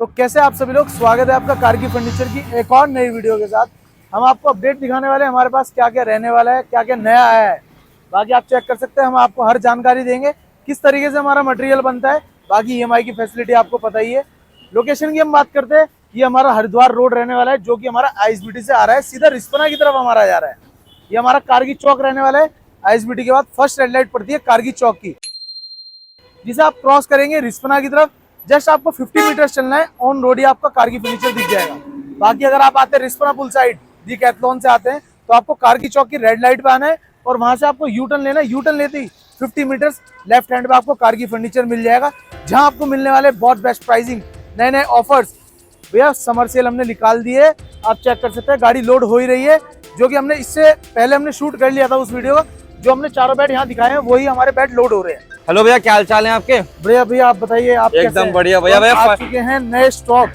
तो कैसे आप सभी लोग, स्वागत है आपका कारगी फर्नीचर की एक और नई वीडियो के साथ। हम आपको अपडेट दिखाने वाले हैं हमारे पास क्या क्या रहने वाला है, क्या क्या नया आया है। बाकी आप चेक कर सकते हैं, हम आपको हर जानकारी देंगे किस तरीके से हमारा मटेरियल बनता है। बाकी ईएमआई की फैसिलिटी आपको पता ही है। लोकेशन की हम बात करते हैं, ये हमारा हरिद्वार रोड रहने वाला है, जो कि हमारा आईएसबीटी से आ रहा है, सीधा रिस्पना की तरफ हमारा जा रहा है। ये हमारा कारगी चौक रहने वाला है। आईएसबीटी के बाद फर्स्ट रेड लाइट पड़ती है कारगी चौक की, जिसे आप क्रॉस करेंगे रिस्पना की तरफ। जस्ट आपको 50 मीटर चलना है, ऑन रोड ही आपका कारगी फर्नीचर दिख जाएगा। बाकी अगर आप आते हैं रिस्पना पुल साइड डीकैथलॉन से आते हैं, तो आपको कारगी चौक की रेड लाइट पे आना है और वहां से आपको यू टर्न लेना है। यू टर्न लेते ही 50 मीटर लेफ्ट हैंड पे आपको कारगी फर्नीचर मिल जाएगा, जहां आपको मिलने वाले बहुत बेस्ट प्राइसिंग, नए नए ऑफर्स। भैया समर सेल हमने निकाल दी है, आप चेक कर सकते हैं। गाड़ी लोड हो ही रही है, जो कि हमने इससे पहले हमने शूट कर लिया था उस वीडियो का। जो हमने चारों बेड यहाँ दिखाए हैं, वही हमारे बेड लोड हो रहे हैं। हेलो भैया, क्या हाल चाल है आपके? बढ़िया भैया, आप बताइए आप कैसे हैं? एकदम बढ़िया भैया। भैया आ चुके हैं नए स्टॉक,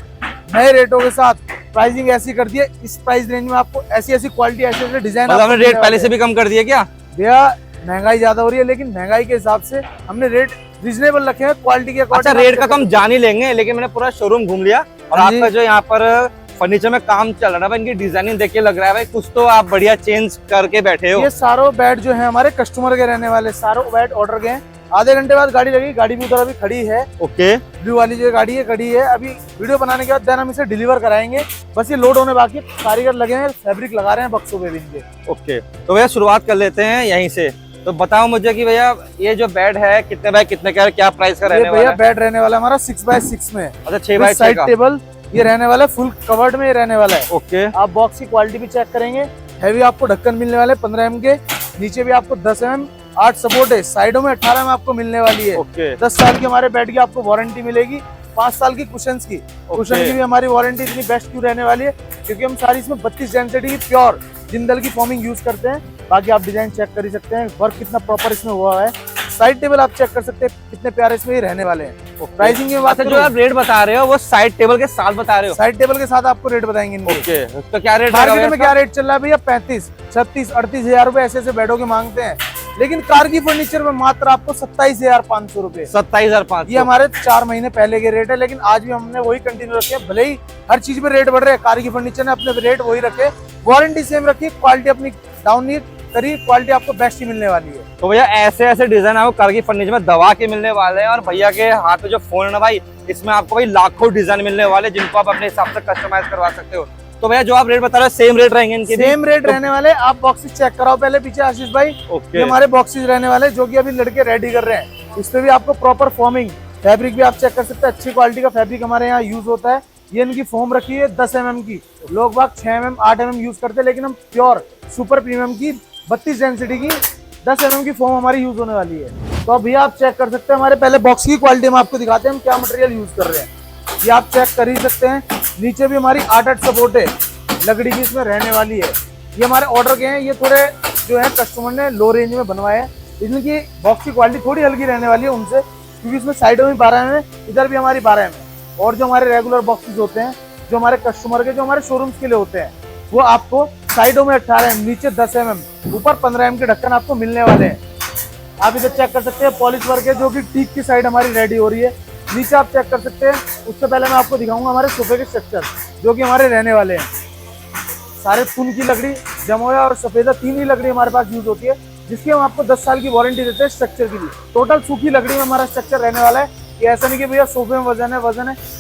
नए रेटों के साथ। प्राइसिंग ऐसी कर दी है, इस प्राइस रेंज में आपको ऐसी ऐसी क्वालिटी, ऐसे ऐसे डिजाइन। हमने रेट पहले से भी कम कर दिया क्या? भैया महंगाई ज्यादा हो रही है, लेकिन महंगाई के हिसाब से हमने रेट रिजनेबल रखे हैं, क्वालिटी के अकॉर्डिंग। अच्छा, रेट का तो हम जान ही लेंगे, लेकिन मैंने पूरा शोरूम घूम लिया और आपका जो यहाँ पर फर्नीचर में काम चल रहा है, इनकी डिजाइनिंग देख के लग रहा है भाई कुछ तो आप बढ़िया चेंज करके बैठे हो। ये सारों बेड जो है हमारे कस्टमर के रहने वाले, सारों बेड ऑर्डर के हैं। आधे घंटे बाद गाड़ी लगेगी, गाड़ी भी उधर अभी खड़ी है। ओके, ब्लू वाली जो गाड़ी है खड़ी है। अभी वीडियो बनाने के बाद देन हम इसे डिलीवर कराएंगे। बस ये लोड होने बाकी है, कारीगर लगे हैं, फैब्रिक लगा रहे हैं बक्सों पे भी इनके। ओके, तो भैया शुरुआत कर लेते हैं यहीं से। तो बताओ मुझे कि भैया ये जो बेड है कितने बाय कितने का, क्या प्राइस का रहने वाला है? बेड रहने वाला हमारा 6x6 में। अच्छा, 6x6 साइड टेबल ये रहने वाला है, फुल कवर्ड में ये रहने वाला है। ओके, आप बॉक्स की क्वालिटी भी चेक करेंगे। हैवी आपको ढक्कन मिलने वाले 15 mm के, नीचे भी आपको 10 mm 8 सपोर्ट है, साइडों में 18 mm आपको मिलने वाली है। ओके, 10 साल की हमारे बेड की आपको वारंटी मिलेगी, 5 साल की कुशन्स की। कुशन की भी हमारी वारंटी इतनी बेस्ट क्यों रहने वाली है, क्योंकि हम सारी इसमें 32 डेंसिटी की प्योर जिंदल की फॉर्मिंग यूज करते हैं। बाकी आप डिजाइन चेक कर ही सकते हैं, वर्क कितना प्रॉपर इसमें हुआ है। साइड टेबल आप चेक कर सकते हैं, कितने प्यारे इसमें ही रहने वाले हैं। प्राइसिंग की बात है, जो आप रेट बता रहे हो वो साइड टेबल के साथ बता रहे हो? साइड टेबल के साथ आपको रेट बताएंगे इनके। ओके, तो क्या रेट मार्केट में क्या रेट चल रहा है भैया? 35, 36, 38 हजार रुपए ऐसे ऐसे बेडों के मांगते हैं, लेकिन कारगी फर्नीचर में मात्र आपको 27,500 रुपए। 27,500। ये हमारे 4 महीने पहले के रेट है, लेकिन आज भी हमने वही कंटिन्यू रखे हैं। भले ही हर चीज में रेट बढ़ रहे हैं, कारगी फर्नीचर ने अपने रेट वही रखे, वारंटी सेम रखी, क्वालिटी अपनी डाउन नहीं करी, क्वालिटी आपको बेस्ट ही मिलने वाली है। तो भैया ऐसे ऐसे डिजाइन आपको कारगी फर्नीचर में दबा के मिलने वाले हैं, और भैया के हाथ में जो फोन है ना भाई, इसमें आपको भाई लाखों डिजाइन मिलने वाले, जिनको आप अपने हिसाब से कस्टमाइज करवा सकते हो। तो भैया जो आप रेट बता रहे हो सेम रेट रहेंगे इनके? सेम रेट रहने वाले। आप बॉक्सेस चेक कराओ पहले पीछे आशीष भाई। ये हमारे बॉक्सेस रहने वाले, जो कि अभी लड़के रेडी कर रहे हैं। इस पे भी आपको प्रॉपर फॉर्मिंग, फैब्रिक भी आप चेक कर सकते हैं, अच्छी क्वालिटी का फैब्रिक हमारे यहाँ यूज होता है। ये इनकी फॉर्म रखी है 10 mm की, लोग बाग 6 mm 8 mm यूज करते हैं, लेकिन हम प्योर सुपर प्रीमियम की 32 डेंसिटी की 10 mm की फॉर्म हमारी यूज होने वाली है। तो अभी आप चेक कर सकते हैं, हमारे पहले बॉक्स की क्वालिटी हम आपको दिखाते हैं, हम क्या मटेरियल यूज कर रहे हैं। ये आप चेक कर ही सकते हैं। नीचे भी हमारी 8 सपोर्ट है, लकड़ी की इसमें रहने वाली है। ये हमारे ऑर्डर के हैं, ये थोड़े जो है कस्टमर ने लो रेंज में बनवाए हैं। इनकी बॉक्स की क्वालिटी थोड़ी हल्की रहने वाली है उनसे, क्योंकि इसमें साइडों में 12 mm है, इधर भी हमारी 12 mm है। और जो हमारे रेगुलर बॉक्सेस होते हैं, जो हमारे कस्टमर के, जो हमारे शोरूम्स के लिए होते हैं, वो आपको साइडों में 18 mm, नीचे 10 mm, ऊपर 15 mm के ढक्कन आपको मिलने वाले हैं। आप इधर चेक कर सकते हैं, पॉलिश वर्क है, जो कि टीक की साइड हमारी रेडी हो रही है। नीचे आप चेक कर सकते हैं। उससे पहले मैं आपको दिखाऊंगा हमारे सोफे के स्ट्रक्चर, जो कि हमारे रहने वाले हैं। सारे फूल की लकड़ी, जमोया और सफेदा, 3 ही लकड़ी हमारे पास यूज होती है, जिसकी हम आपको 10 साल की वारंटी देते हैं स्ट्रक्चर की भी। टोटल सूखी लकड़ी में हमारा स्ट्रक्चर रहने वाला है। ये ऐसा नहीं कि भैया सोफे में वजन है,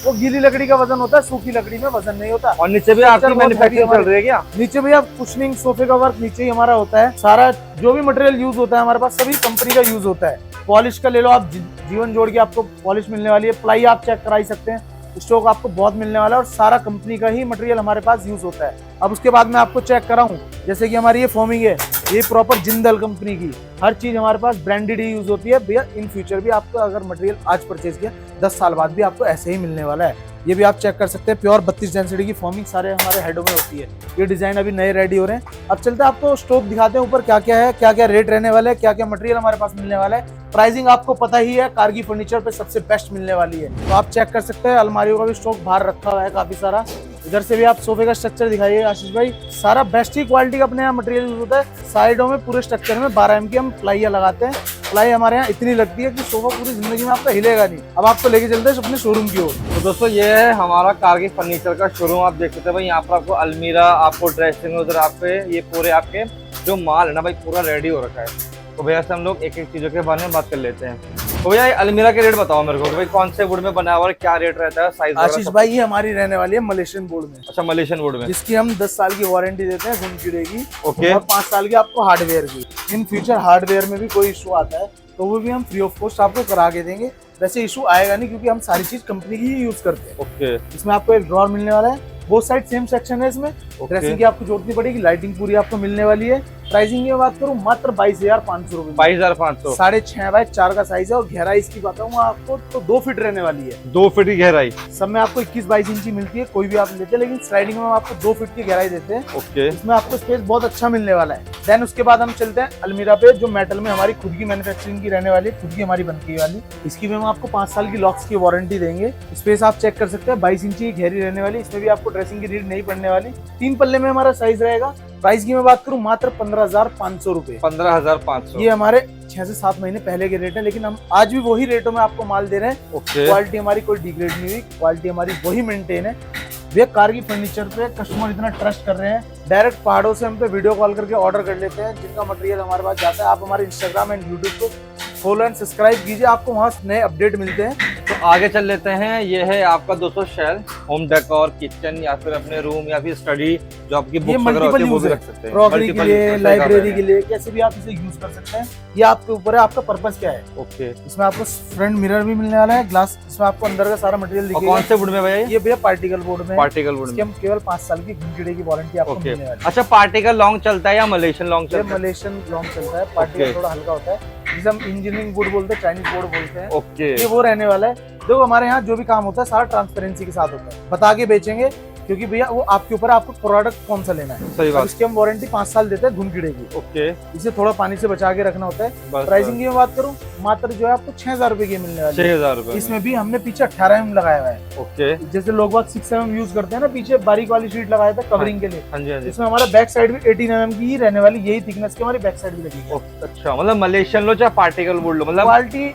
वो गीली लकड़ी का वजन होता है, सूखी लकड़ी में वजन नहीं होता। और नीचे भी आपकी मैन्युफैक्चरिंग चल रही है क्या? नीचे भैया कुशनिंग, सोफे का वर्क नीचे ही हमारा होता है। सारा जो भी मटेरियल यूज होता है हमारे पास सभी कंपनी का यूज होता है। पॉलिश का ले लो आप, जीवन जोड़ के आपको पॉलिश मिलने वाली है। प्लाई आप चेक कराई सकते हैं, स्टॉक आपको बहुत मिलने वाला है, और सारा कंपनी का ही मटेरियल हमारे पास यूज होता है। अब उसके बाद मैं आपको चेक कराऊं, जैसे कि हमारी ये फॉर्मिंग है, ये प्रॉपर जिंदल कंपनी की, हर चीज हमारे पास ब्रांडेड ही यूज होती है भैया। इन फ्यूचर भी आपको अगर मटेरियल आज परचेज किया, 10 साल बाद भी आपको ऐसे ही मिलने वाला है। ये भी आप चेक कर सकते हैं, प्योर 32 डेंसिटी की फॉर्मिंग सारे हमारे हेडों में होती है। ये डिजाइन अभी नए रेडी हो रहे हैं। अब चलते हैं आपको स्टॉक दिखाते हैं, ऊपर क्या क्या है, क्या क्या रेट रहने वाले हैं, क्या क्या मटेरियल हमारे पास मिलने वाला है। प्राइसिंग आपको पता ही है, कारगी फर्नीचर पे सबसे बेस्ट मिलने वाली है। तो आप चेक कर सकते हैं, अलमारियों का भी स्टॉक बाहर रखा हुआ है काफी सारा। इधर से भी आप सोफे का स्ट्रक्चर दिखाइए आशीष भाई, सारा बेस्ट ही क्वालिटी का अपने यहाँ मटेरियल यूज होता है। साइडों में पूरे स्ट्रक्चर में 12 mm की हम प्लाइयां लगाते हैं, प्लाई हमारे यहाँ इतनी लगती है कि सोफा पूरी जिंदगी में आपका हिलेगा नहीं। अब आपको लेके चलते हैं अपने शोरूम की ओर। तो दोस्तों ये है हमारा कारगी फर्नीचर का शोरूम। आप देख सकते हैं भाई, यहाँ पर आपको अलमीरा, आपको ड्रेसिंग, उधर आपके ये पूरे आपके जो माल है ना भाई पूरा रेडी हो रखा है। तो भैया से हम लोग एक एक चीजों के बारे में बात कर लेते हैं। तो भैया ये अलमीरा के रेट बताओ मेरे को कि भाई कौन से वुड में बना हुआ है, क्या रेट रहता है, साइज? आशीष भाई ये हमारी रहने वाली है मलेशियन बोर्ड में। अच्छा, मलेशियन वुड में, जिसकी हम 10 साल की वारंटी देते हैं घुन कीड़े की। ओके। और 5 साल की आपको हार्डवेयर की। इन फ्यूचर हार्डवेयर में भी कोई इशू आता है तो वो भी हम फ्री ऑफ कॉस्ट आपको करा के देंगे। वैसे इशू आएगा नहीं क्योंकि हम सारी चीज कंपनी की ही यूज करते हैं। ओके। इसमें आपको एक ड्रॉर मिलने वाला है, बोथ साइड सेम सेक्शन है इसमें। ड्रेसिंग की आपको जरूरत नहीं पड़ेगी, लाइटिंग पूरी आपको मिलने वाली है। प्राइसिंग की बात करूँ मात्र 22,500 रुपए। 22,500। 6.5 बाय 4 का साइज है। और गहराई इसकी बताऊँ आपको तो 2 फीट रहने वाली है। 2 फीट की गहराई। सब में आपको 21-22 इंची मिलती है, कोई भी आप लेते हैं, लेकिन स्लाइडिंग में हम आपको 2 फीट की गहराई देते हैं। ओके। इसमें आपको स्पेस बहुत अच्छा मिलने वाला है। देन उसके बाद हम चलते हैं अलमीरा पे, जो मेटल में हमारी खुद की मैन्युफैक्चरिंग की रहने वाली है, खुद की हमारी बनती वाली। इसकी भी हम आपको 5 साल की लॉक्स की वारंटी देंगे। स्पेस आप चेक कर सकते हैं, 22 इंची की गहरी रहने वाली। इसमें भी आपको ड्रेसिंग की रीड नहीं पड़ने वाली। 3 पल्ले में हमारा साइज रहेगा। प्राइस की मैं बात करूं मात्र 15,500 रुपए। 15,500। ये हमारे 6 से 7 महीने पहले के रेट है, लेकिन हम आज भी वही रेटों में आपको माल दे रहे हैं। ओके। क्वालिटी हमारी कोई डिग्रेड नहीं हुई, क्वालिटी हमारी वही मेंटेन है। वे कारगी फर्नीचर पे कस्टमर इतना ट्रस्ट कर रहे हैं, डायरेक्ट पहाड़ों से हम पे वीडियो कॉल करके ऑर्डर कर लेते हैं, जिनका मटेरियल हमारे पास जाता है। आप हमारे इंस्टाग्राम एंड यूट्यूब को फॉलो एंड सब्सक्राइब कीजिए, आपको वहाँ नए अपडेट मिलते हैं। तो आगे चल लेते हैं। ये है आपका 200 शेल्फ, होम डेकोर, किचन या फिर अपने रूम या फिर स्टडी जो आपकी बुक्स वगैरह होती है वो भी रख सकते हैं। क्रॉकरी के लिए, लाइब्रेरी के लिए, कैसे भी आप इसे यूज कर सकते हैं। ये आपके ऊपर है, आपका पर्पस क्या है। ओके। इसमें आपको फ्रंट मिरर भी मिलने वाला है, ग्लास। इसमें आपको अंदर का सारा मटेरियल दिखेगा। कौन से वुड में भैया ये भैया पार्टिकल बोर्ड में। पार्टिकल वुड में। हम केवल 5 साल की घुन कीड़े की वारंटी आपको मिलने वाली है। अच्छा, पार्टिकल लॉन्ग चलता है या मलेशियन लॉन्ग चलता है? मलेशियन लॉन्ग चलता है, पार्टिकल थोड़ा हल्का होता है, जिसे हम इंजीनियरिंग बोर्ड बोलते हैं, चाइनीज बोर्ड बोलते हैं। ओके। ये वो रहने वाला है। देखो हमारे यहाँ जो भी काम होता है सारा ट्रांसपेरेंसी के साथ होता है, बता के बेचेंगे, क्योंकि भैया वो आपके ऊपर, आपको प्रोडक्ट कौन सा लेना है। सही बात। इसकी हम वारंटी 5 साल देते हैं घुन कीड़े की। ओके। इसे थोड़ा पानी से बचा के रखना होता है। प्राइसिंग की मैं बात करूँ मात्र जो है आपको 6,000 रुपए की मिलने वाली है। 6,000 रुपए। इसमें भी हमने पीछे 18 mm लगाया हुआ है। ओके। जैसे लोग बाग 6 mm यूज करते हैं ना, पीछे बारीक वाली शीट लगाया था कवरिंग के लिए। हाँ जी, हाँ जी। इसमें हमारा बैक साइड भी 18 mm की ही रहने वाली, यही थिकनेस की हमारी बैक साइड भी लगी है। अच्छा, मतलब मलेशियन लो चाहे पार्टिकल वुड लो, मतलब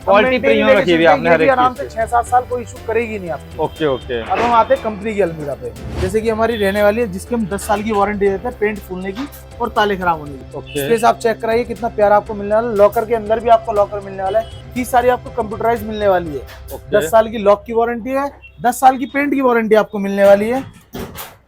क्वालिटी प्रीमियम रखी हुई है आपने हर एक आराम चीज़ से 6-7 साल कोई इशू करेगी नहीं आपको। ओके। ओके। अब हम आते हैं कंपनी की अलमीरा पे, जैसे कि हमारी रहने वाली है, जिसकी हम 10 साल की वारंटी देते हैं, पेंट फूलने की और ताले खराब होने की। ओके। स्पेस आप चेक कराइए कितना प्यारा आपको मिलने वाला है। लॉकर के अंदर भी आपको लॉकर मिलने वाला है, 30 सारी आपको कंप्यूटराइज मिलने वाली है। 10 साल की लॉक की वारंटी है, 10 साल की पेंट की वारंटी आपको मिलने वाली है।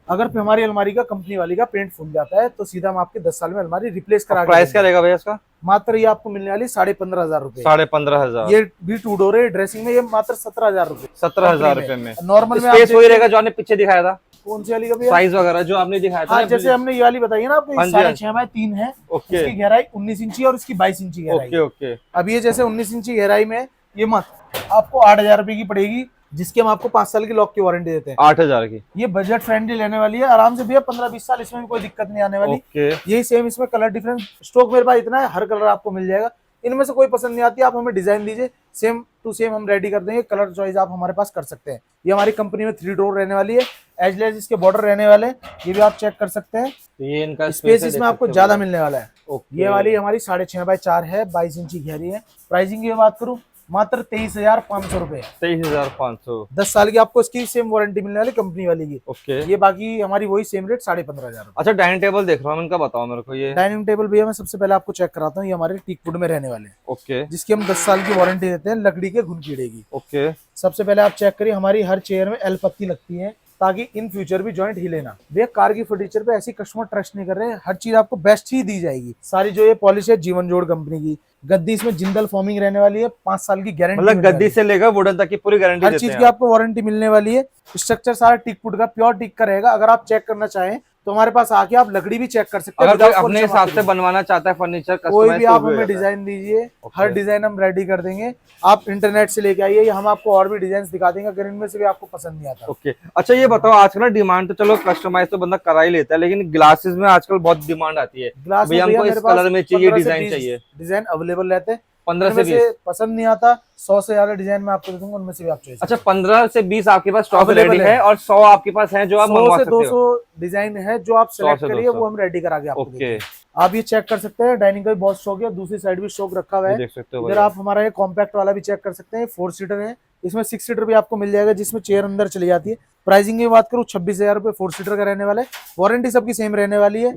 अगर हमारी अलमारी का, कंपनी वाली का पेंट फूल जाता है तो सीधा हम आपके 10 साल में अलमारी रिप्लेस करा। प्राइस क्या रहेगा भैया इसका? मात्र ये आपको मिलने वाली 15,500 रुपए। 15,500। ये भी 2 डोर है, ड्रेसिंग में ये मात्र 17,000 रुपए। 17,000 रुपए में। नॉर्मल में स्पेस वही रहेगा जो आपने पीछे दिखाया था? कौन सी वाली का भैया? साइज वगैरह जो आपने दिखाया था। हाँ, जैसे हमने ये वाली बताई है ना आपको, हाँ जी, 6.5 बाय 3 है। ओके। इसकी गहराई 19 इंची और इसकी 22 इंची गहराई। ओके। ओके। अब ये जैसे 19 इंची गहराई में ये मत आपको 8,000 रुपए की पड़ेगी, जिसकी हम आपको 5 साल की लॉक की वारंटी देते हैं। 8,000 की। ये बजट फ्रेंडली लेने वाली है, आराम से भैया 15-20 साल इसमें भी कोई दिक्कत नहीं आने वाली। ओके। यही सेम इसमें कलर डिफरेंस स्टॉक मेरे पास इतना है, हर कलर आपको मिल जाएगा। इनमें से कोई पसंद नहीं आती, आप हमें डिजाइन दीजिए, सेम टू सेम हम रेडी कर देंगे। कलर चॉइस आप हमारे पास कर सकते हैं। ये हमारी कंपनी में 3 डोर रहने वाली है, एजलेस इसके बॉर्डर रहने वाले हैं, ये भी आप चेक कर सकते हैं। ये इनका स्पेस इसमें आपको ज्यादा मिलने वाला है। ओके। ये वाली हमारी 6.5 बाय 4 है, 22 इंची गहरी है। प्राइसिंग की बात करूं मात्र 23,500 रुपए। 23,500। 10 साल की आपको इसकी सेम वारंटी मिलने वाली कंपनी वाली की। ओके। ये बाकी हमारी वही सेम रेट 15,500। अच्छा, डाइनिंग टेबल देख रहा हूँ, इनका बताओ मेरे को। ये डाइनिंग टेबल भैया मैं सबसे पहले आपको चेक कराता हूँ, ये हमारे टीक वुड में रहने वाले हैं। ओके। जिसकी हम 10 साल की वारंटी देते हैं, लकड़ी के घुन कीड़े की। ओके। सबसे पहले आप चेक करिए, हमारी हर चेयर में एल पत्ती लगती है, ताकि इन फ्यूचर भी जॉइंट हिले ना। भैया कारगी फर्नीचर पे ऐसी कस्टमर ट्रस्ट नहीं कर रहे, हर चीज आपको बेस्ट ही दी जाएगी। सारी जो ये पॉलिश है जीवन जोड़ कंपनी की। गद्दी इसमें जिंदल फॉर्मिंग रहने वाली है, 5 साल की गारंटी। मतलब गद्दी से लेकर वुडन तक की पूरी गारंटी हर चीज की आपको वारंटी मिलने वाली है। स्ट्रक्चर सारा टीक वुड का, प्योर टीक का रहेगा। अगर आप चेक करना चाहें तो हमारे पास आके आप लकड़ी भी चेक कर सकते हैं। अगर कोई अपने हिसाब से बनवाना चाहता है फर्नीचर, कोई भी आप हमें डिजाइन दीजिए, हर डिजाइन हम रेडी कर देंगे। आप इंटरनेट से लेके आइए, हम आपको और भी डिजाइन दिखा देंगे अगर इनमें से भी आपको पसंद नहीं आता। ओके। अच्छा, ये बताओ, आजकल ना डिमांड तो चलो कस्टमाइज तो बंदा करा ही लेता है, लेकिन ग्लासेस में आजकल बहुत डिमांड आती है। ग्लास भैया हमको इस कलर में चाहिए, डिजाइन चाहिए, डिजाइन अवेलेबल रहते हैं। 15 से 20 पसंद नहीं आता, 100 से ज्यादा डिजाइन में आपको दे दूंगा, उनमें से भी आप चॉइस। अच्छा, 15 से 20 आपके पास स्टॉक Available रेडी है और 100 आपके पास है जो आप 100 मंगवा से सकते हो। 200 डिजाइन है जो आप सेलेक्ट से करिए, 200 वो हम रेडी करा के आपको ओके। आप ये चेक कर सकते हैं, डाइनिंग का भी बहुत शौक है, दूसरी साइड भी शौक रखा हुआ है, देख सकते हो इधर आप हमारा ये कॉम्पैक्ट वाला भी चेक कर सकते हैं, 4 सीटर है, इसमें 6 सीटर भी आपको मिल जाएगा जिसमें चेयर अंदर चली जाती है। प्राइसिंग की बात करूँ 26,000 रुपए 4 सीटर का रहने वाला है, वारंटी सबकी सेम रहने वाली है,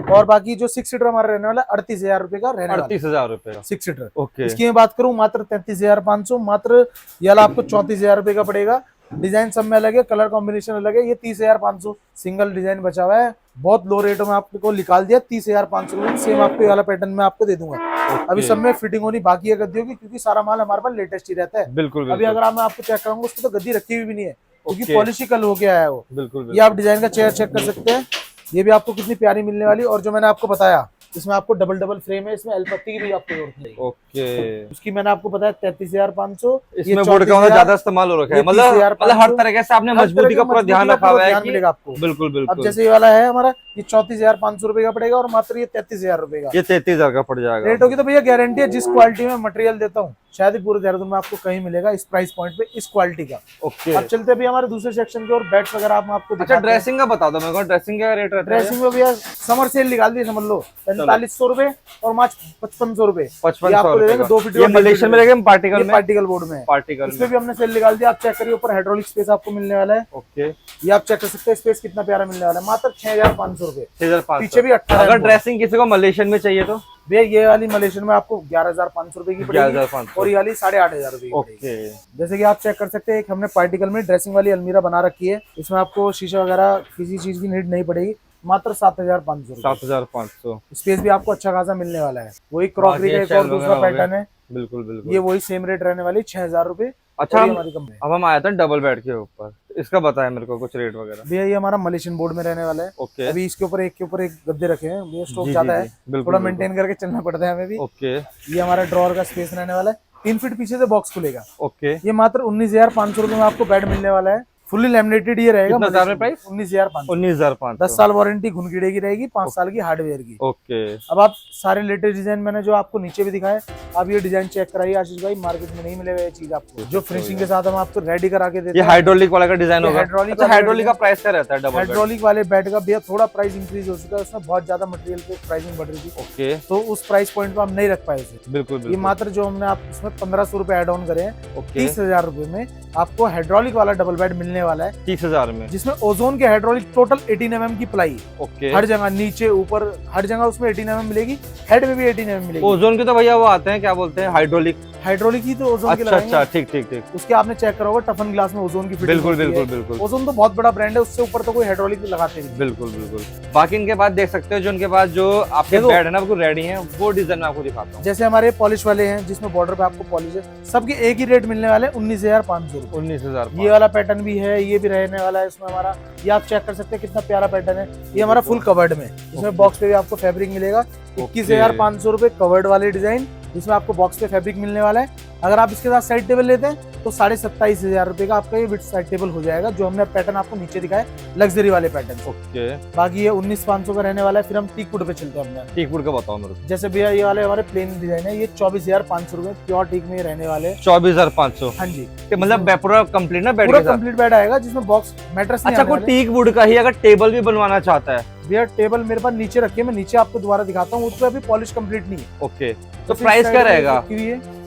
और बाकी जो 6 सीटर हमारा रहने वाला है 38,000 रुपए का रहने वाला है। 38,000 रुपए 6 सीटर। ओके। इसकी मैं बात करूँ मात्र 33,500, मात्र ये वाला आपको 34,000 रुपए का पड़ेगा। डिजाइन सब में अलग है, कलर कॉम्बिनेशन अलग है। ये 30,500 सिंगल डिजाइन बचा हुआ है, बहुत लो रेटों में आपको निकाल दिया, 30,500 रुपए सेम आपको ये वाला पैटर्न में आपको दे दूंगा। अभी सब में फिटिंग होनी बाकी है गद्दियों की, क्योंकि सारा माल हमारे पास लेटेस्ट ही रहता है। बिल्कुल अभी अगर मैं आपको चेक कराऊंगा उसको तो गद्दी रखी हुई भी नहीं है, क्योंकि Okay. पॉलिश ही कल होके आया है वो। बिल्कुल ये आप डिजाइन का चेयर चेक कर सकते हैं, ये भी आपको कितनी प्यारी मिलने वाली। और जो मैंने आपको बताया इसमें आपको डबल डबल फ्रेम है, इसमें एलपत्ती की भी आपको जरूरत नहीं। ओके। उसकी मैंने आपको बताया 33,500। इसमें वुड का ज्यादा इस्तेमाल हो रखा है, मतलब हर तरीके से आपने मजबूती का पूरा ध्यान रखा हुआ है, मिलेगा आपको। बिल्कुल अब बिल्कुल। जैसे ये वाला है हमारा, ये 34,500 रुपए का पड़ेगा, और मात्र ये 33,000 रुपए का। ये 33,000 का पड़ जाएगा। रेटों की तो भैया गारंटी है, जिस क्वालिटी में मटेरियल देता हूँ शायद ही पूरे देहरादून में आपको कहीं मिलेगा इस प्राइस पॉइंट पे, इस क्वालिटी का। ओके। अब चलते भी हमारे दूसरे सेक्शन की और बेड्स वगैरह आप आपको अच्छा, दिखाते हैं। ड्रेसिंग का बता दो मेरे को, ड्रेसिंग का रेट रहता है? ड्रेसिंग में भैया समर सेल निकाल दी समझ लो, 4500 रुपए और मात्र 5500 रुपए। 5500 दे देंगे 2 फीट। ये मलेशियन में रहेगा पार्टिकल में? पार्टिकल बोर्ड में, पार्टिकल इसमें भी हमने सेल निकाल दिया। आप चेक करिए, ऊपर हाइड्रोलिक स्पेस आपको मिलने वाला है। ओके। ये आप चेक कर सकते हैं, स्पेस कितना प्यारा मिलने वाला है, मात्र 6,500 रुपए। 6,500। पीछे भी 18। अगर ड्रेसिंग किसी को मलेशियन में चाहिए तो भैया ये वाली मलेशियन में आपको 11,500 रुपए की पड़ेगी, 11,500 और ये वाली 8,500 रुपए की पड़ेगी। ओके। जैसे कि आप चेक कर सकते हैं, एक हमने पार्टिकल में ड्रेसिंग वाली अलमीरा बना रखी है, इसमें आपको शीशा वगैरह किसी चीज की नीड नहीं पड़ेगी, मात्र 7,500। 7,500। स्पेस भी आपको अच्छा खासा मिलने वाला है। वही क्रॉकरी का एक और दूसरा पैटर्न है, बिल्कुल बिल्कुल। ये वही सेम रेट रहने वाली 6,000 रुपए। अच्छा, हमारी कंपनी अब हम आए थे डबल बेड के ऊपर, इसका बताया मेरे को कुछ रेट वगैरह। भैया ये हमारा मलेशियन बोर्ड में रहने वाला है। ओके। अभी इसके ऊपर एक के ऊपर एक गद्दे रखे हैं, ये स्टॉक जी, ज्यादा जी, है, जी, बिल्कुल, थोड़ा बिल्कुल। मेंटेन करके चलना पड़ता है हमें भी। ओके। ये हमारा ड्रॉअर का स्पेस रहने वाला है, 3 फीट पीछे से बॉक्स खुलेगा। ओके। ये मात्र 19,500 रुपए में आपको बेड मिलने वाला है, फुल्ली लैमिनेटेड ये रहेगा। कितना था प्राइस? 19,500। 19,500। 10 साल वारंटी घुन कीड़े की रहेगी, 5 साल की हार्डवेयर की। ओके। अब आप सारे लेटेस्ट डिजाइन मैंने जो आपको नीचे भी दिखाए, आप ये डिजाइन चेक कराइए आशीष भाई, मार्केट में नहीं मिलेगा ये चीज आपको, जो फिनिशिंग के साथ हम आपको रेडी करा के देते ये हैं। हाइड्रोलिक वाला का डिजाइन होगा? हाइड्रोलिक अच्छा, हाइड्रोलिक का प्राइस क्या रहता है डबल बेड? हाइड्रोलिक वाले बेड का भैया थोड़ा प्राइस इंक्रीज हो चुका है, उसमें बहुत ज्यादा मटेरियल पे प्राइसिंग बढ़ रही थी, ओके। तो उस प्राइस पॉइंट पे हम नहीं रख पाए इसे। बिल्कुल ये बिल्कुल। मात्र जो हमने आप इसमें 1,500 रुपए एड ऑन करे हैं, ओके। 30,000 रुपए में आपको हाइड्रोलिक वाला डबल बेड मिलने वाला है, 30,000 में, जिसमें ओजोन के हाइड्रोलिक टोटल 18 mm की प्लाई, ओके। हर जगह नीचे ऊपर हर जगह उसमें 18 mm मिलेगी, हेड में भी 18 mm मिलेगी। ओजोन के तो भैया वो आते हैं, क्या बोलते हैं, हाइड्रोलिक? हाइड्रोलिक ही तो ओजोन के अच्छा लगाएंगे। अच्छा, ठीक ठीक ठीक। उसके आपने चेक करा होगा टफन ग्लास में ओजोन की फिटिंग बिल्कुल होती है। बिल्कुल बिल्कुल ओजोन तो बहुत बड़ा ब्रांड है, उससे ऊपर तो कोई हाइड्रोलिक लगाते नहीं। बिल्कुल बिल्कुल। बाकी इनके बाद देख सकते हो, जो इनके बाद जो आपके देखो, बेड है ना वो रेडी है, वो डिजाइन मैं आपको दिखाता हूँ। जैसे हमारे पॉलिश वाले हैं, जिसमें बॉर्डर पे आपको पॉलिश है, सबके एक ही रेट मिलने वाले 19,500 रुपए। 19,000। ये वाला पैटर्न भी है, ये भी रहने वाला है इसमें हमारा, ये आप चेक कर सकते हैं कितना प्यारा पैटर्न है। ये हमारा फुल कवर्ड में, इसमें बॉक्स पे भी आपको फैब्रिक मिलेगा। 21,500 रुपए कवर्ड वाले डिजाइन, जिसमें आपको बॉक्स पे फैब्रिक मिलने वाला है। अगर आप इसके साथ साइड टेबल लेते हैं तो 27,500 रुपए का आपका ये विद साइड टेबल हो जाएगा, जो हमने पैटर्न आपको नीचे दिखाया लग्जरी वाले पैटर्न। ओके। बाकी ये 19,500 का रहने वाला है। फिर हम टीक वुड पे चलते हैं अपने। टीक वुड का बताओ मेरे को। जैसे भैया ये वाले हमारे प्लेन डिजाइन है, ये 24,500 रुपए प्योर टीक में रहने वाले हैं। 24,500। हाँ जी, मतलब पूरा कंप्लीट ना बेड पूरा के साथ? कंप्लीट बेड आएगा, जिसमें बॉक्स मैट्रेस नहीं अच्छा, आने कोई वाले। टीक वुड का ही अगर टेबल भी बनवाना चाहता है? भैया टेबल मेरे पास नीचे रखी है, मैं नीचे आपको दोबारा दिखाता हूँ, उसपे अभी पॉलिश कंप्लीट नहीं है। ओके। तो प्राइस क्या रहेगा?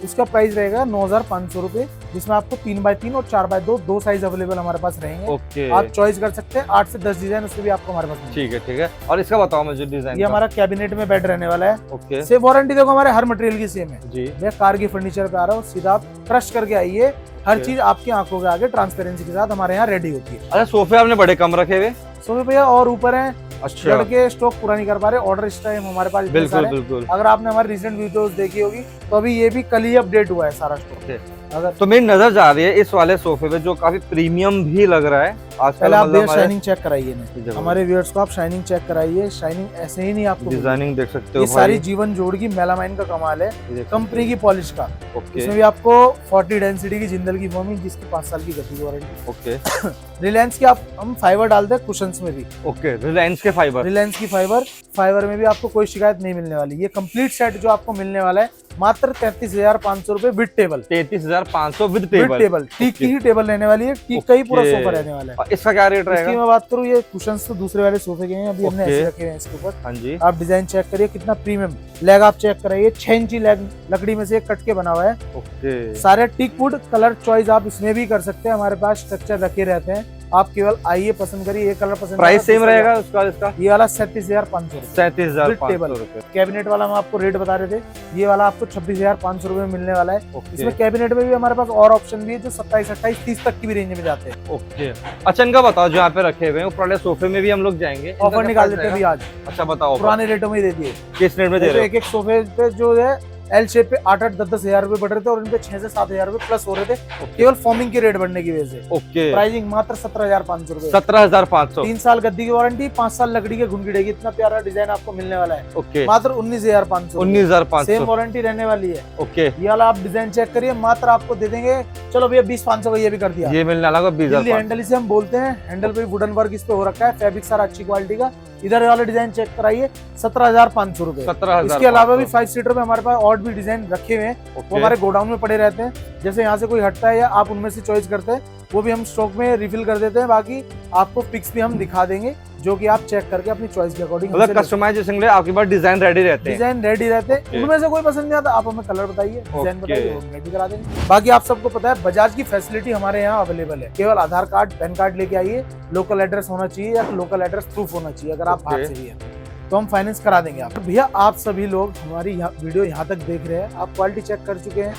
उसका प्राइस रहेगा 9,500 रुपए, जिसमें आपको 3x3 और 4x2 दो साइज अवेलेबल हमारे पास रहेंगे। ओके। आप चॉइस कर सकते हैं, 8 से 10 डिजाइन उसके भी आपको हमारे पास मिलेंगे। ठीक है ठीक है। और इसका बताओ मुझे डिजाइन। ये हमारा कैबिनेट में बेड रहने वाला है। ओके। सेम वारंटी देखो हमारे हर मटेरियल की सेम है जी। भैया, कार की फर्नीचर पे आ रहा हो, सीधा आप ट्रस्ट करके आइए, हर चीज आपकी आंखों के आगे ट्रांसपेरेंसी के साथ हमारे यहाँ रेडी होती है। अच्छा, सोफे आपने बड़े कम रखे हुए? सोफे भैया और ऊपर है, अच्छा। लड़के स्टॉक पूरा नहीं कर पा रहे, ऑर्डर इस टाइम हमारे पास इतने बिल्कुल सारे हैं। बिल्कुल। अगर आपने हमारी रिसेंट वीडियोस देखी होगी तो अभी ये भी कल ही अपडेट हुआ है सारा स्टॉक। अगर तो मेरी नजर जा रही है इस वाले सोफे पे, जो काफी प्रीमियम भी लग रहा है आजकल। पहले आप मतलब शाइनिंग चेक कराइए ना, हमारे व्यूअर्स को आप शाइनिंग चेक कराइए। शाइनिंग ऐसे ही नहीं आपको, डिजाइनिंग देख सकते हो ये सारी जीवन जोड़ की मेलामाइन का कमाल है, कंपनी की पॉलिश का। ओके। इसमें भी आपको 40 डेंसिटी की जिंदल की फोमिंग, जिसकी 5 साल की गद्दी वारंटी। ओके। रिलायंस की आप हम फाइबर डालते हैं कुशंस में भी। ओके। रिलायंस के फाइबर? रिलायंस की फाइबर में भी आपको कोई शिकायत नहीं मिलने वाली। ये कंप्लीट सेट जो आपको मिलने वाला है मात्र 33,500 रुपए with table. 33,500 with table teak की ही टेबल रहने वाली है, टीक का ही पूरा सोफा रहने वाला है। इसका क्या रेट इसकी रहेगा? मैं बात करूँ, ये कुशन्स तो दूसरे वाले सोफे के हैं, अभी हमने ओके। ऐसे रखे हैं इसके ऊपर। हाँ जी। आप डिजाइन चेक करिए कितना प्रीमियम। लेग आप चेक कराइए, 6 इंची लेग लकड़ी में से कट के बना हुआ है। ओके। सारे टीक वुड कलर चॉइस आप इसमें भी कर सकते हैं, हमारे पास स्ट्रक्चर रखे रहते हैं। आप केवल आइए, पसंद करिए, ये कलर पसंद। प्राइस सेम रहेगा उसका इसका? ये वाला 37,500 रुपए। 37,500 रुपए। कैबिनेट वाला हम आपको रेट बता रहे थे, ये वाला आपको 26,500 रुपए में मिलने वाला है। इसमें कैबिनेट में भी हमारे पास और ऑप्शन भी है जो 27, 28, 30 तक की भी रेंज में जाते हैं। ओके। अच्छा, इनका बताओ जो यहाँ पे रखे हुए हैं पुराने सोफे में भी हम लोग जाएंगे, ऑफर निकाल देते हैं अभी आज। अच्छा बताओ, पुराने रेटों में ही दे दिए। किस रेट में दे रहे हो? एक एक सोफे पे जो है एल शेप पे 8-8, 10-10 हजार रुपए बढ़ रहे थे और इनपे 6 से 7 हजार रुपए प्लस हो रहे थे, केवल फॉर्मिंग की रेट बढ़ने की वजह से। ओके। प्राइसिंग मात्र 17,500 रुपए। 17,500। 3 साल गद्दी की वारंटी, 5 साल लकड़ी के घुन गिरेगी। इतना प्यारा डिजाइन आपको मिलने वाला है। ओके। मात्र 19,500। 19,500 सेम वारंटी रहने वाली है। ओके। ये वाला आप डिजाइन चेक करिए, मात्र आपको दे देंगे, चलो भैया 20,500 का ये भी कर दिया। ये मिलने वाला दिल्ली 20,500। हैंडल इसे हम बोलते हैं। हैंडल पे वुडन वर्क इस पे हो रखा है, फैब्रिक सारा अच्छी क्वालिटी का। इधर वाला डिजाइन चेक कराइए, 17,500 रुपए। 17,500। इसके अलावा भी 5 सीटर में हमारे पास और भी डिजाइन रखे हुए हैं, वो हमारे गोडाउन में पड़े रहते हैं। जैसे यहाँ से कोई हटता है या आप उनमें से चॉइस करते हैं, वो भी हम स्टॉक में रिफिल कर देते हैं। बाकी आपको पिक्स भी हम दिखा देंगे, जो कि आप चेक करके अपनी चॉइस के अकॉर्डिंग मतलब कस्टमाइजेशन के लिए आपके पास डिजाइन रेडी रहते हैं। डिजाइन रेडी रहते हैं। उनमें से कोई पसंद नहीं आता, आप हमें कलर बताइए, डिजाइन बताइए, हम रेडी करा देंगे। बाकी आप सबको पता है बजाज की फैसिलिटी हमारे यहाँ अवेलेबल है। केवल आधार कार्ड, पैन कार्ड लेके आइए, लोकल एड्रेस होना चाहिए या लोकल एड्रेस प्रूफ होना चाहिए। अगर आप बाहर से भी हैं तो हम फाइनेंस करा देंगे आप। भैया आप सभी लोग हमारी वीडियो यहाँ तक देख रहे हैं, आप क्वालिटी चेक कर चुके हैं,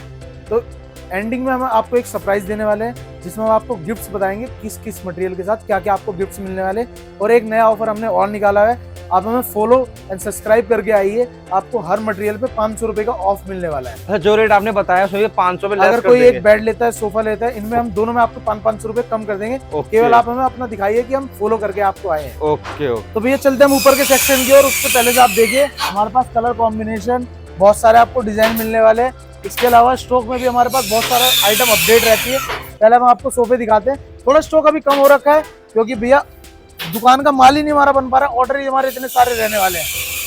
तो एंडिंग में हम आपको एक सरप्राइज देने वाले हैं, जिसमें हम आपको गिफ्ट्स बताएंगे किस किस मटेरियल के साथ क्या क्या आपको गिफ्ट्स मिलने वाले। और एक नया ऑफर हमने और निकाला है, आप हमें फॉलो एंड सब्सक्राइब करके आइए, आपको हर मटेरियल पे 500 रुपए का ऑफ मिलने वाला है। अच्छा, जो रेट आपने बताया सो ये 500 पे अगर कोई एक बेड लेता है, सोफा लेता है, इनमें हम दोनों में आपको 500 रुपए कम कर देंगे। केवल आप हमें अपना दिखाइए कि हम फॉलो करके आपको आए हैं। ओके। तो भैया चलते हैं हम ऊपर के सेक्शन की, और उससे पहले से आप देखिए हमारे पास कलर कॉम्बिनेशन बहुत सारे आपको डिजाइन मिलने वाले हैं। इसके अलावा स्टॉक में भी हमारे पास बहुत सारा आइटम अपडेट रहती है। पहले हम आपको सोफे दिखाते हैं। थोड़ा स्टॉक अभी कम हो रखा है क्योंकि भैया दुकान का माल ही नहीं हमारा बन पा रहा, ऑर्डर ही हमारे इतने सारे रहने वाले हैं।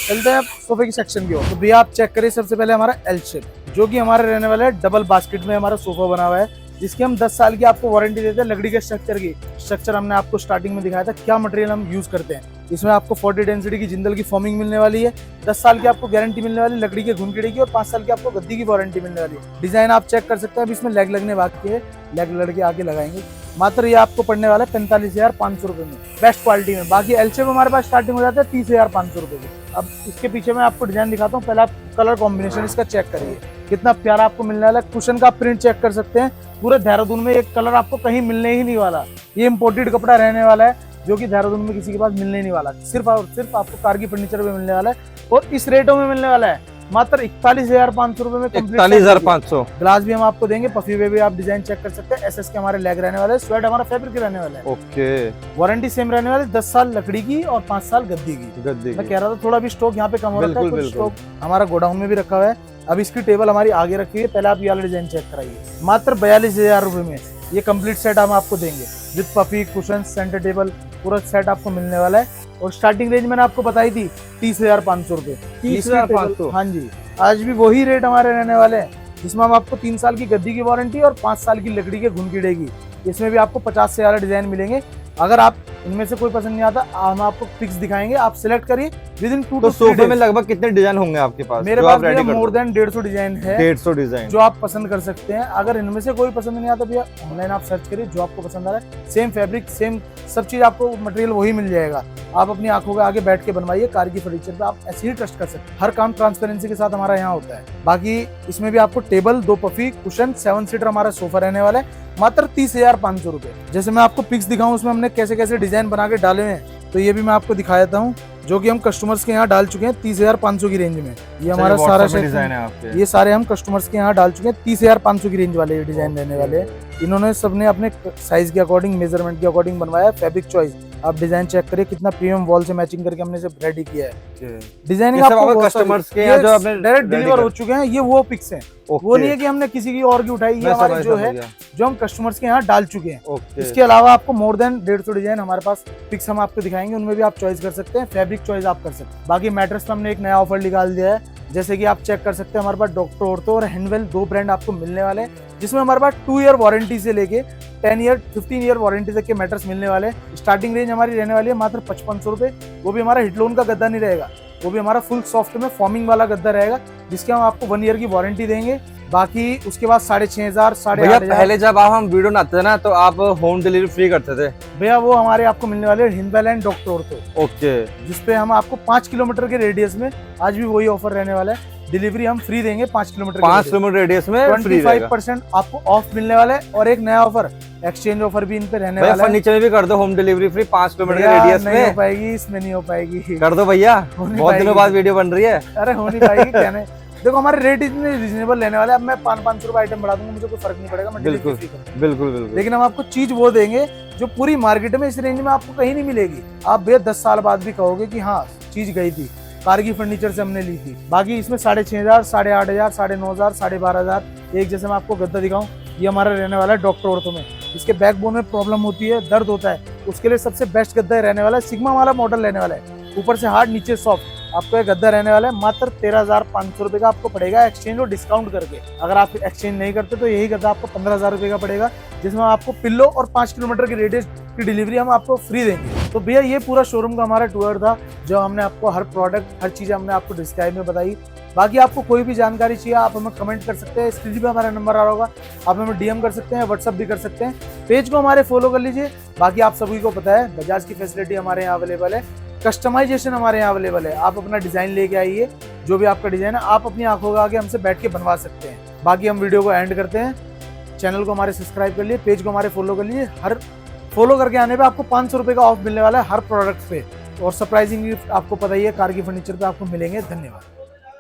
चलते हैं सोफे की सेक्शन की ओर। तो भैया आप चेक करिए, सबसे पहले हमारा एल शेप, जो कि हमारे रहने वाला है डबल बास्केट में हमारा सोफा बना हुआ है, जिसकी हम 10 साल की आपको वारंटी देते हैं। लकड़ी के स्ट्रक्चर की, स्ट्रक्चर हमने आपको स्टार्टिंग में दिखाया था क्या मटेरियल हम यूज करते हैं। इसमें आपको 40 डेंसिटी की जिंदल की फॉर्मिंग मिलने वाली है, 10 साल की आपको गारंटी मिलने वाली लकड़ी के घुन कीड़े की, और 5 साल की आपको गद्दी की वारंटी मिलने वाली है। डिजाइन आप चेक कर सकते हैं, अभी इसमें लेग लगने बाकी है, लेग लड़के आगे लगाएंगे। मात्र ये आपको पड़ने वाला है 45,500 रुपए में, बेस्ट क्वालिटी में। बाकी एल शेप हमारे पास स्टार्टिंग हो जाता है 30,500 रुपए की। अब इसके पीछे मैं आपको डिजाइन दिखाता हूँ, पहले आप कलर कॉम्बिनेशन इसका चेक करिए, कितना प्यारा आपको मिलने वाला है। कुशन का प्रिंट चेक कर सकते हैं, पूरे देहरादून में एक कलर आपको कहीं मिलने ही नहीं वाला। ये इम्पोर्टेड कपड़ा रहने वाला है, जो कि देहरादून में किसी के पास मिलने नहीं वाला, सिर्फ और सिर्फ आपको कारगी फर्नीचर में मिलने वाला है, और इस रेटों में मिलने वाला है। मात्र 41,500 रुपए में 41,500। ग्लास भी हम आपको देंगे, पफी पे भी आप डिजाइन चेक कर सकते हैं। एसएस के हमारे लेग रहने वाले, स्वेट हमारा फैब्रिक रहने वाला है। ओके। वारंटी सेम रहने वाली, 10 साल लकड़ी की और 5 साल गद्दी की। मैं कह रहा था थोड़ा भी स्टॉक यहाँ पे कम हो रहा है, कुछ स्टॉक हमारा गोडाउन में भी रखा हुआ है। अब इसकी टेबल हमारी आगे रखी है, पहले आप ये वाला डिजाइन चेक कराइए। मात्र 42,000 रुपए में ये कंप्लीट सेट हम आपको देंगे, with puffy, cushion, centre table, पूरा सेट आपको मिलने वाला है। और स्टार्टिंग रेंज मैंने आपको बताई थी 30,500 रुपए। 30,500। हाँ जी, आज भी वही रेट हमारे रहने वाले हैं, जिसमें हम आपको 3 साल की गद्दी की वारंटी और 5 साल की लकड़ी के घुन कीड़े की। इसमें भी आपको 50 से ज्यादा डिजाइन मिलेंगे। अगर आप इनमें से कोई पसंद नहीं आता, हम आपको पिक्स दिखाएंगे, आप सिलेक्ट करिए विद इन 2 तो सोफे में लगभग कितने डिजाइन होंगे आपके पास? मेरे पास मोर देन 150 डिजाइन है, 150 डिजाइन जो आप पसंद कर सकते हैं। अगर इनमें से कोई पसंद नहीं आता भैया, ऑनलाइन आप सर्च करिए, जो आपको पसंद आ रहा है, सेम फैब्रिक, सेम सब चीज आपको मटेरियल वही मिल जाएगा। आप अपनी आंखों के आगे बैठ के बनवाइए, कारगी फर्नीचर पे आप ऐसे ही ट्रस्ट कर सकते हैं। हर काम ट्रांसपेरेंसी के साथ हमारा यहाँ होता है। बाकी इसमें भी आपको टेबल, 2 पफी, कुशन, 7 सीटर हमारा सोफा रहने वाला है, मात्र 30,500 रुपए। जैसे मैं आपको पिक्स दिखाऊं, उसमें हमने कैसे कैसे डिजाइन बना के डाले हैं, तो ये भी मैं आपको दिखा देता हूँ, जो कि हम कस्टमर्स के यहाँ डाल चुके हैं 30,500 की रेंज में। ये हमारा सारा डिजाइन है आपके, ये सारे हम कस्टमर्स के यहाँ डाल चुके हैं 30,500 की रेंज वाले ये डिजाइन रहने वाले हैं। इन्होंने सबने अपने साइज के अकॉर्डिंग, मेजरमेंट के अकॉर्डिंग बनवाया। फैब्रिक चॉइस आप डिजाइन चेक करिए, कितना प्रीमियम वॉल से मैचिंग करके हमने सब रेडी किया है। डिजाइनिंग आपको कस्टमर्स के यहाँ जो आपने डायरेक्ट डिलीवर हो चुके हैं, ये वो पिक्स हैं, वो नहीं है कि हमने किसी की और की उठाई। ये हमारी जो है, जो हम कस्टमर्स के यहाँ डाल चुके हैं। इसके अलावा आपको मोर देन 150 डिजाइन हमारे पास पिक्स हम आपको दिखाएंगे, उनमें भी आप चॉइस कर सकते हैं, फैब्रिक चॉइस आप कर सकते हैं। बाकी मैट्रेस पे हमने एक नया ऑफर निकाल दिया है, जैसे कि आप चेक कर सकते हैं, हमारे पास डॉक्टर ऑर्थो और हैंडवेल 2 ब्रांड आपको मिलने वाले हैं, जिसमें हमारे पास 2 ईयर वारंटी से लेके 10 ईयर 15 ईयर वारंटी तक के मैटर्स मिलने वाले हैं। स्टार्टिंग रेंज हमारी रहने वाली है मात्र 5500 रुपए। वो भी हमारा हिटलोन का गद्दा नहीं रहेगा, वो भी हमारा फुल सॉफ्ट में फॉर्मिंग वाला गद्दा रहेगा, जिसके हम आपको 1 ईयर की वारंटी देंगे। बाकी उसके बाद 6500 8,500। पहले जब हम वीडियो बनाते थे ना तो आप होम डिलीवरी फ्री करते थे भैया, वो हमारे आपको मिलने वाले हिंदलैंड डॉक्टर तो ओके, जिसपे हम आपको 5 किलोमीटर के रेडियस में आज भी वही ऑफर रहने वाला है। डिलीवरी हम फ्री देंगे 5 किलोमीटर 5 किलोमीटर रेडियस में फ्री 25% आपको ऑफ मिलने वाला है। और एक नया ऑफर एक्सचेंज ऑफर भी इन पे रहने वाला है। फर्नीचर में भी कर दो होम डिलीवरी फ्री 5 किलोमीटर के रेडियस में। नहीं हो पाएगी, इसमें नहीं हो पाएगी। कर दो भैया, बहुत दिनों बाद वीडियो बन रही है। अरे हो नहीं पाएगी कहने। देखो हमारे रेट इतने रीजनेबल रहने वाले, अब मैं 500 रुपए आइटम बढ़ा दूंगा, मुझे कोई फर्क नहीं पड़ेगा, मैं बिल्कुल बिल्कुल बिल्कुल। लेकिन हम आपको चीज वो देंगे जो पूरी मार्केट में इस रेंज में आपको कहीं नहीं मिलेगी। आप भैया 10 साल बाद भी कहोगे कि हाँ चीज गई थी, कारगी फर्नीचर से हमने ली थी। बाकी इसमें 6500 8,500 9,500 12,500। एक जैसे मैं आपको गद्दा दिखाऊं, ये हमारा रहने वाला है डॉक्टर औरतों में, जिसके बैकबोन में प्रॉब्लम होती है, दर्द होता है, उसके लिए सबसे बेस्ट गद्दा रहने वाला है। सिग्मा वाला मॉडल रहने वाला है, ऊपर से हार्ड नीचे सॉफ्ट। आपको एक गद्दा रहने वाला है मात्र 13,500 रुपए का आपको पड़ेगा एक्सचेंज और डिस्काउंट करके। अगर आप एक्सचेंज नहीं करते तो यही गद्दा आपको 15,000 रुपए का पड़ेगा, जिसमें आपको पिल्लो और 5 किलोमीटर की रेडियस की डिलीवरी हम आपको फ्री देंगे। तो भैया ये पूरा शोरूम का हमारा टूर था, जो हमने आपको हर प्रोडक्ट हर चीज़ हमने आपको डिस्क्राइब में बताई। बाकी आपको कोई भी जानकारी चाहिए आप हमें कमेंट कर सकते हैं, स्क्रीन पे हमारा नंबर आ रहा होगा, आप हमें डीएम कर सकते हैं, व्हाट्सअप भी कर सकते हैं। पेज को हमारे फॉलो कर लीजिए। बाकी आप सभी को पता है बजाज की फैसिलिटी हमारे यहाँ अवेलेबल है, कस्टमाइजेशन हमारे यहाँ अवेलेबल है। आप अपना डिजाइन लेके आइए, जो भी आपका डिजाइन है आप अपनी आंखों के आगे हमसे बैठ के बनवा सकते हैं। बाकी हम वीडियो को एंड करते हैं। चैनल को हमारे सब्सक्राइब कर लिए, पेज को हमारे फॉलो कर लीजिए। हर फॉलो करके आने पे आपको 500 रुपए का ऑफ मिलने वाला है हर प्रोडक्ट पे, और सरप्राइजिंग गिफ्ट आपको पता ही है कारगी फर्नीचर पे आपको मिलेंगे। धन्यवाद।